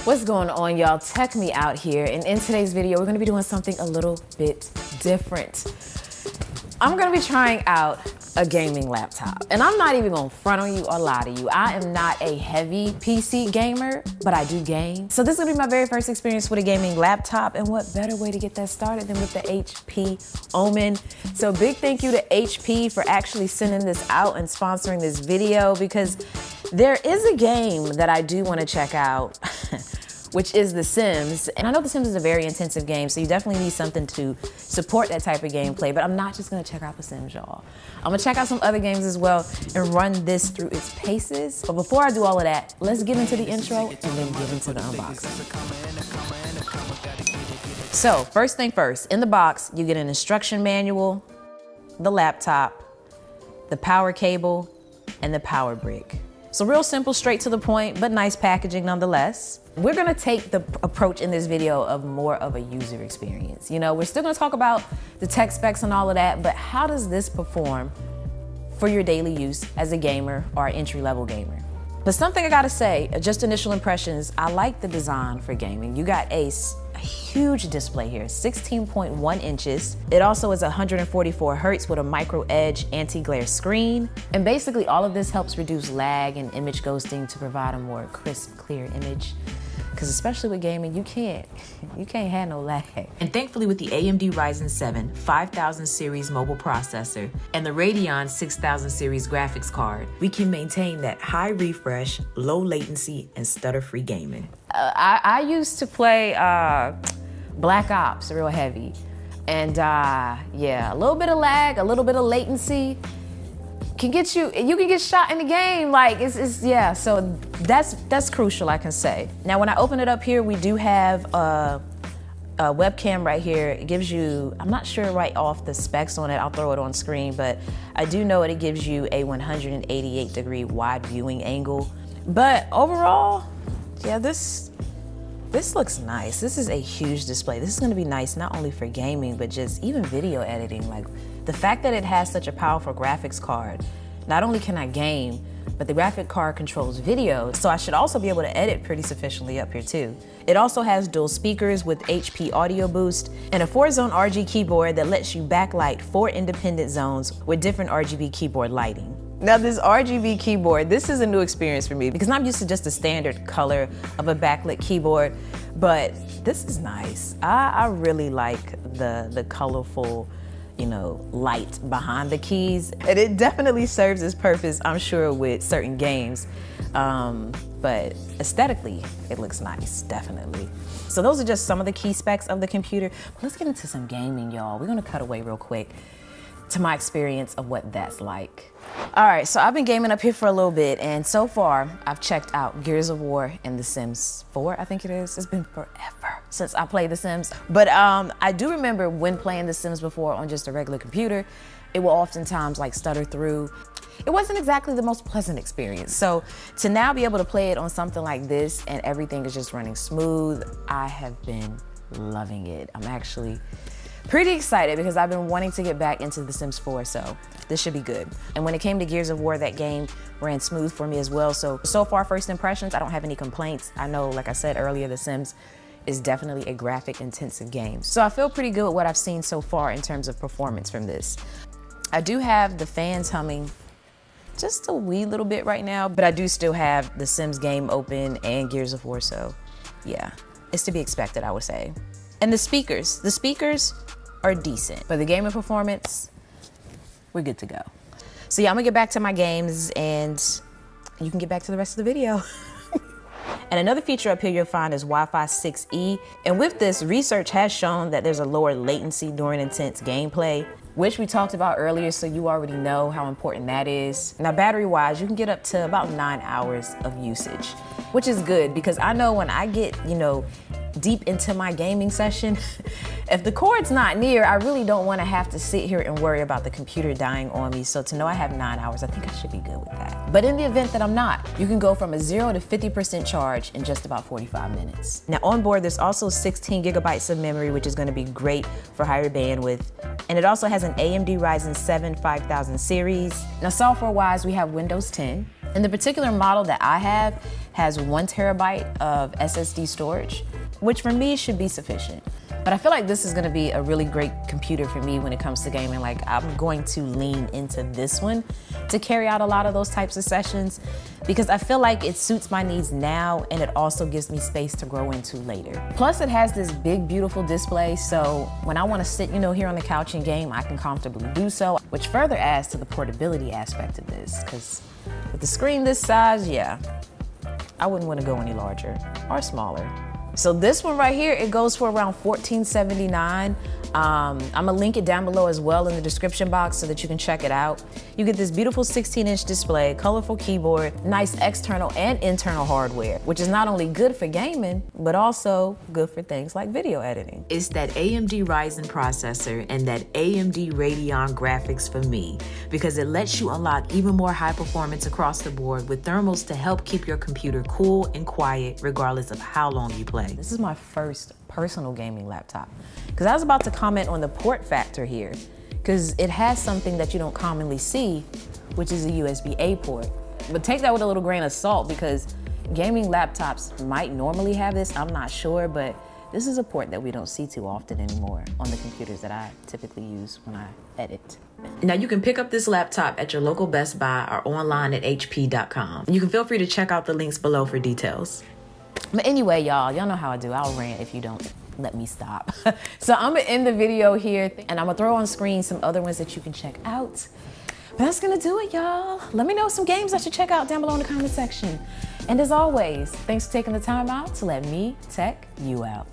What's going on, y'all? Tech Me out here, and in today's video we're going to be doing something a little bit different. I'm going to be trying out a gaming laptop, and I'm not even going to front on you or lie to you. I am not a heavy PC gamer, but I do game. So this is going to be my very first experience with a gaming laptop, and what better way to get that started than with the HP OMEN. So big thank you to HP for actually sending this out and sponsoring this video, because there is a game that I do want to check out which is The Sims. And I know The Sims is a very intensive game, so you definitely need something to support that type of gameplay, but I'm not just gonna check out The Sims, y'all. I'm gonna check out some other games as well and run this through its paces. But before I do all of that, let's get into the intro and then get into the unboxing. So first thing first, in the box, you get an instruction manual, the laptop, the power cable, and the power brick. So real simple, straight to the point, but nice packaging nonetheless. We're gonna take the approach in this video of more of a user experience. You know, we're still gonna talk about the tech specs and all of that, but how does this perform for your daily use as a gamer or an entry-level gamer? But something I gotta say, just initial impressions, I like the design for gaming. You got a huge display here, 16.1 inches. It also is 144 Hertz with a micro edge anti-glare screen. And basically all of this helps reduce lag and image ghosting to provide a more crisp, clear image. Because especially with gaming, you can't have no lag. And thankfully with the AMD Ryzen 7 5000 series mobile processor and the Radeon 6000 series graphics card, we can maintain that high refresh, low latency, and stutter-free gaming. I used to play Black Ops real heavy. And yeah, a little bit of lag, a little bit of latency can get you can get shot in the game. Like yeah, so that's crucial, I can say. Now when I open it up here, we do have a webcam right here. It gives you, I'm not sure right off the specs on it, I'll throw it on screen, but I do know it gives you a 188-degree wide viewing angle. But overall, yeah, this looks nice. This is a huge display. This is gonna be nice not only for gaming, but just even video editing. Like the fact that it has such a powerful graphics card, not only can I game, but the graphic card controls video, so I should also be able to edit pretty sufficiently up here too. It also has dual speakers with HP Audio Boost and a 4-zone RG keyboard that lets you backlight 4 independent zones with different RGB keyboard lighting. Now this RGB keyboard, this is a new experience for me because I'm used to just the standard color of a backlit keyboard, but this is nice. I really like the colorful, you know, light behind the keys. And it definitely serves its purpose, I'm sure, with certain games. But aesthetically, it looks nice, definitely. So those are just some of the key specs of the computer. Let's get into some gaming, y'all. We're gonna cut away real quick to my experience of what that's like. All right, so I've been gaming up here for a little bit, and so far I've checked out Gears of War and The Sims 4, I think it is. It's been forever since I played The Sims. But I do remember when playing The Sims before on just a regular computer, it will oftentimes like stutter through. It wasn't exactly the most pleasant experience. So to now be able to play it on something like this and everything is just running smooth, I have been loving it. I'm actually pretty excited because I've been wanting to get back into The Sims 4, so this should be good. And when it came to Gears of War, that game ran smooth for me as well. So far, first impressions, I don't have any complaints. I know, like I said earlier, The Sims is definitely a graphic intensive game. So I feel pretty good with what I've seen so far in terms of performance from this. I do have the fans humming just a wee little bit right now, but I do still have The Sims game open and Gears of War, so yeah, it's to be expected, I would say. And the speakers are decent. For the gaming performance, we're good to go. So yeah, I'm gonna get back to my games and you can get back to the rest of the video. And another feature up here you'll find is Wi-Fi 6E. And with this, research has shown that there's a lower latency during intense gameplay, which we talked about earlier, so you already know how important that is. Now battery-wise, you can get up to about 9 hours of usage, which is good because I know when I get, you know, deep into my gaming session, if the cord's not near, I really don't want to have to sit here and worry about the computer dying on me. So to know I have 9 hours, I think I should be good with that. But in the event that I'm not, you can go from a 0 to 50% charge in just about 45 minutes. Now on board, there's also 16 gigabytes of memory, which is going to be great for higher bandwidth. And it also has an AMD Ryzen 7 5000 series. Now software-wise, we have Windows 10. And the particular model that I have has 1 terabyte of SSD storage, which for me should be sufficient. But I feel like this is gonna be a really great computer for me when it comes to gaming. Like, I'm going to lean into this one to carry out a lot of those types of sessions because I feel like it suits my needs now and it also gives me space to grow into later. Plus it has this big, beautiful display, so when I wanna sit, here on the couch and game, I can comfortably do so, which further adds to the portability aspect of this, because with the screen this size, yeah, I wouldn't wanna go any larger or smaller. So this one right here, it goes for around $14.79. I'm gonna link it down below as well in the description box so that you can check it out. You get this beautiful 16-inch display, colorful keyboard, nice external and internal hardware, which is not only good for gaming, but also good for things like video editing. It's that AMD Ryzen processor and that AMD Radeon graphics for me, because it lets you unlock even more high performance across the board with thermals to help keep your computer cool and quiet regardless of how long you play. This is my first personal gaming laptop because I was about to comment on the port factor here because it has something that you don't commonly see, which is a USB-A port. But take that with a little grain of salt because gaming laptops might normally have this, I'm not sure, but this is a port that we don't see too often anymore on the computers that I typically use when I edit. Now you can pick up this laptop at your local Best Buy or online at hp.com. You can feel free to check out the links below for details. But anyway, y'all know how I do. I'll rant if you don't let me stop. So I'm gonna end the video here and I'm gonna throw on screen some other ones that you can check out. But that's gonna do it, y'all. Let me know some games I should check out down below in the comment section. And as always, thanks for taking the time out to let me tech you out.